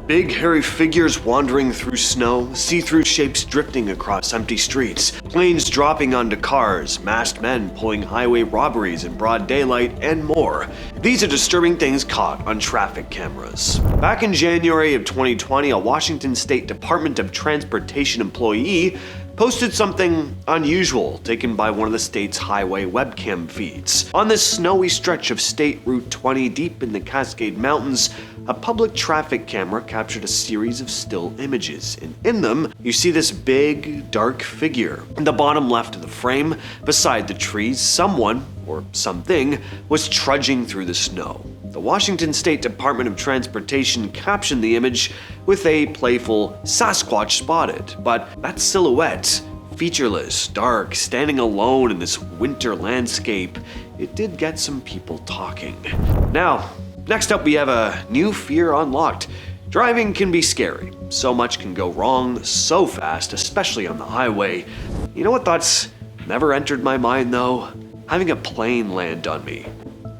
Big hairy figures wandering through snow, see-through shapes drifting across empty streets, planes dropping onto cars, masked men pulling highway robberies in broad daylight, and more. These are disturbing things caught on traffic cameras. Back in January of 2020, a Washington State Department of Transportation employee posted something unusual taken by one of the state's highway webcam feeds. On this snowy stretch of State Route 20 deep in the Cascade Mountains, a public traffic camera captured a series of still images, and in them, you see this big, dark figure. In the bottom left of the frame, beside the trees, someone, or something, was trudging through the snow. The Washington State Department of Transportation captioned the image with a playful "Sasquatch spotted," but that silhouette, featureless, dark, standing alone in this winter landscape, it did get some people talking. Now, next up we have a new fear unlocked. Driving can be scary. So much can go wrong so fast, especially on the highway. You know what thoughts never entered my mind though? Having a plane land on me.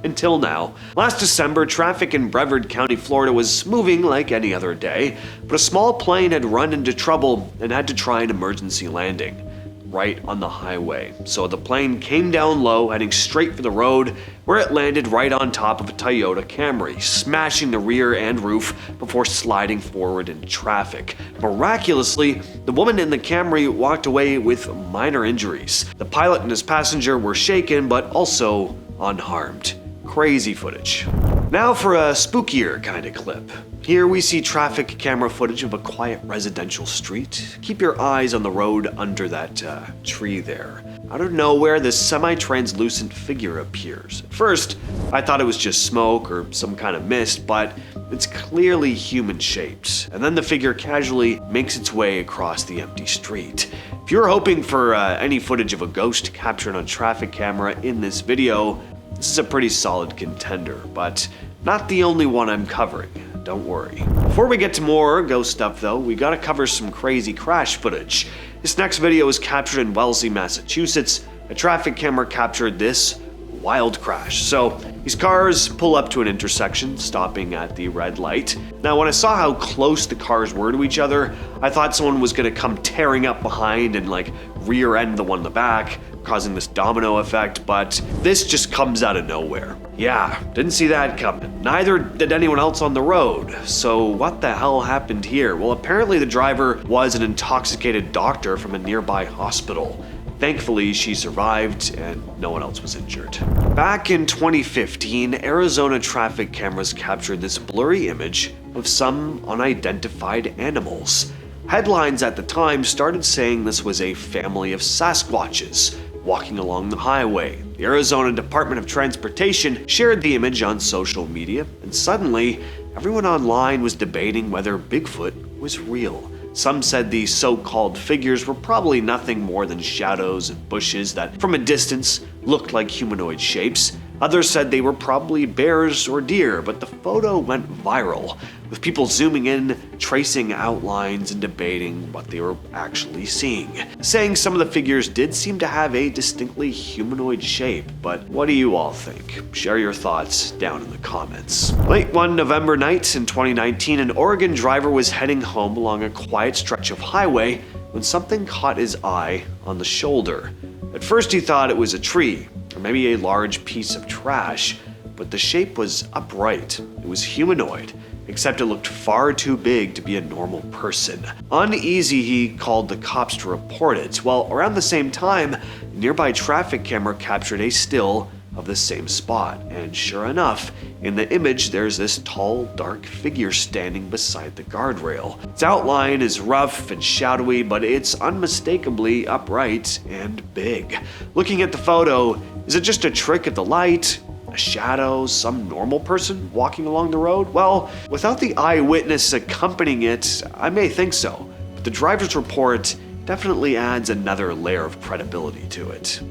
Until now. Last December, traffic in Brevard County, Florida was moving like any other day, but a small plane had run into trouble and had to try an emergency landing right on the highway. So the plane came down low, heading straight for the road, where it landed right on top of a Toyota Camry, smashing the rear and roof before sliding forward into traffic. Miraculously, the woman in the Camry walked away with minor injuries. The pilot and his passenger were shaken, but also unharmed. Crazy footage. Now for a spookier kind of clip. Here we see traffic camera footage of a quiet residential street. Keep your eyes on the road under that tree there. Out of nowhere, this semi-translucent figure appears. At first, I thought it was just smoke or some kind of mist, but it's clearly human-shaped. And then the figure casually makes its way across the empty street. If you're hoping for any footage of a ghost captured on traffic camera in this video, this is a pretty solid contender, but not the only one I'm covering. Don't worry. Before we get to more ghost stuff though, we gotta cover some crazy crash footage. This next video was captured in Wellesley, Massachusetts. A traffic camera captured this wild crash. So these cars pull up to an intersection, stopping at the red light. Now when I saw how close the cars were to each other, I thought someone was gonna come tearing up behind and like rear end the one in the back, causing this domino effect, but this just comes out of nowhere. Yeah, didn't see that coming. Neither did anyone else on the road. So what the hell happened here? Well, apparently the driver was an intoxicated doctor from a nearby hospital. Thankfully, she survived and no one else was injured. Back in 2015, Arizona traffic cameras captured this blurry image of some unidentified animals. Headlines at the time started saying this was a family of Sasquatches walking along the highway. The Arizona Department of Transportation shared the image on social media, and suddenly, everyone online was debating whether Bigfoot was real. Some said these so-called figures were probably nothing more than shadows and bushes that, from a distance, looked like humanoid shapes. Others said they were probably bears or deer, but the photo went viral, with people zooming in, tracing outlines, and debating what they were actually seeing. Saying some of the figures did seem to have a distinctly humanoid shape, but what do you all think? Share your thoughts down in the comments. Late one November night in 2019, an Oregon driver was heading home along a quiet stretch of highway when something caught his eye on the shoulder. At first he thought it was a tree, or maybe a large piece of trash, but the shape was upright. It was humanoid, except it looked far too big to be a normal person. Uneasy, he called the cops to report it. Well, around the same time, a nearby traffic camera captured a still of the same spot, and sure enough, in the image there's this tall, dark figure standing beside the guardrail. Its outline is rough and shadowy, but it's unmistakably upright and big. Looking at the photo, is it just a trick of the light? A shadow? Some normal person walking along the road? Well, without the eyewitness accompanying it, I may think so, but the driver's report definitely adds another layer of credibility to it.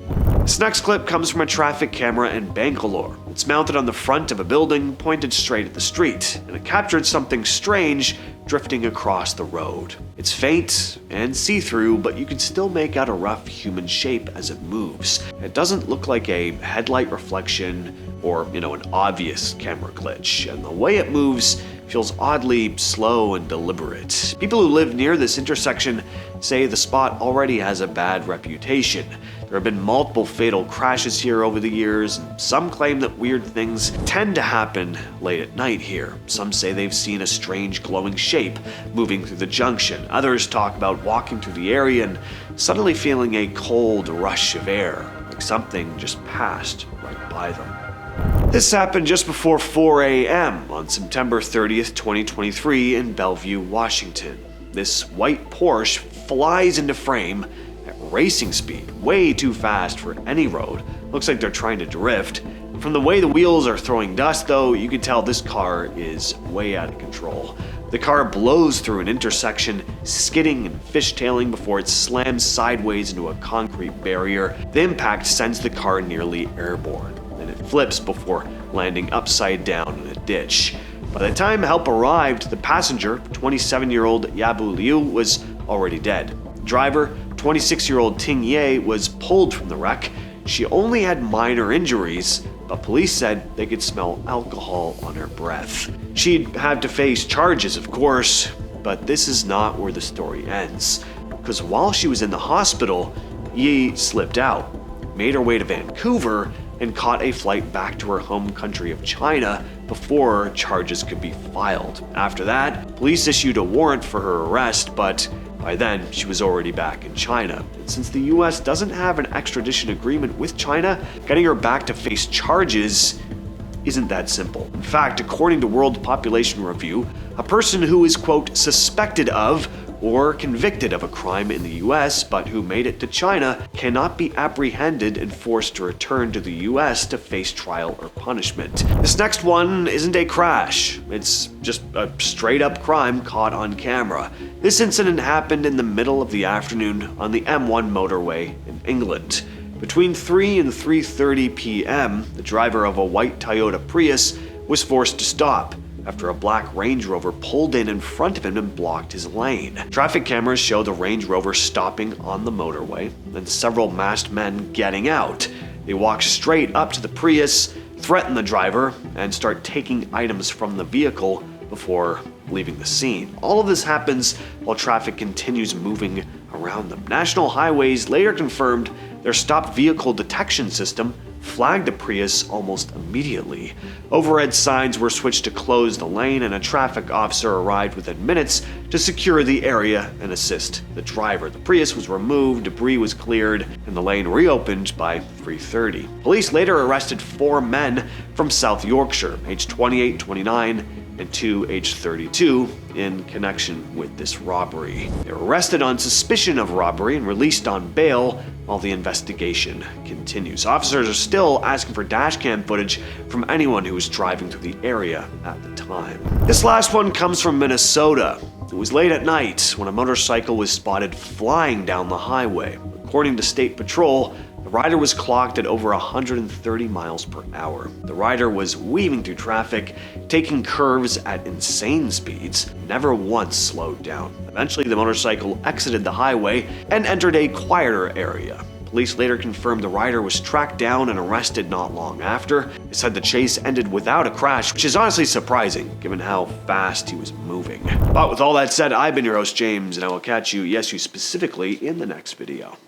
This next clip comes from a traffic camera in Bangalore. It's mounted on the front of a building pointed straight at the street, and it captured something strange drifting across the road. It's faint and see-through, but you can still make out a rough human shape as it moves. It doesn't look like a headlight reflection or, an obvious camera glitch, and the way it moves feels oddly slow and deliberate. People who live near this intersection say the spot already has a bad reputation. There have been multiple fatal crashes here over the years, and some claim that weird things tend to happen late at night here. Some say they've seen a strange glowing shape moving through the junction. Others talk about walking through the area and suddenly feeling a cold rush of air, like something just passed right by them. This happened just before 4 a.m. on September 30th, 2023 in Bellevue, Washington. This white Porsche flies into frame at racing speed, way too fast for any road. Looks like they're trying to drift. From the way the wheels are throwing dust though, you can tell this car is way out of control. The car blows through an intersection, skidding and fishtailing before it slams sideways into a concrete barrier. The impact sends the car nearly airborne, and it flips before landing upside down in a ditch. By the time help arrived, the passenger, 27-year-old Yabu Liu, was already dead. The driver, 26-year-old Ting Ye, was pulled from the wreck. She only had minor injuries, but police said they could smell alcohol on her breath. She'd have to face charges, of course, but this is not where the story ends. Because while she was in the hospital, Ye slipped out, made her way to Vancouver, and caught a flight back to her home country of China before charges could be filed. After that, police issued a warrant for her arrest, but by then, she was already back in China. And since the US doesn't have an extradition agreement with China, getting her back to face charges isn't that simple. In fact, according to World Population Review, a person who is, quote, suspected of or convicted of a crime in the US but who made it to China cannot be apprehended and forced to return to the US to face trial or punishment. This next one isn't a crash, it's just a straight up crime caught on camera. This incident happened in the middle of the afternoon on the M1 motorway in England. Between 3 and 3:30 p.m., the driver of a white Toyota Prius was forced to stop after a black Range Rover pulled in front of him and blocked his lane. Traffic cameras show the Range Rover stopping on the motorway and several masked men getting out. They walk straight up to the Prius, threaten the driver, and start taking items from the vehicle before leaving the scene. All of this happens while traffic continues moving around them. National Highways later confirmed their stopped vehicle detection system flagged the Prius almost immediately. Overhead signs were switched to close the lane, and a traffic officer arrived within minutes to secure the area and assist the driver. The Prius was removed, debris was cleared, and the lane reopened by 3:30. Police later arrested 4 men from South Yorkshire, aged 28, 29, and 2 aged 32, in connection with this robbery. They were arrested on suspicion of robbery and released on bail while the investigation continues. Officers are still asking for dashcam footage from anyone who was driving through the area at the time. This last one comes from Minnesota. It was late at night when a motorcycle was spotted flying down the highway. According to State Patrol, the rider was clocked at over 130 miles per hour. The rider was weaving through traffic, taking curves at insane speeds, never once slowed down. Eventually, the motorcycle exited the highway and entered a quieter area. Police later confirmed the rider was tracked down and arrested not long after. They said the chase ended without a crash, which is honestly surprising given how fast he was moving. But with all that said, I've been your host, James, and I will catch you, yes, you specifically, in the next video.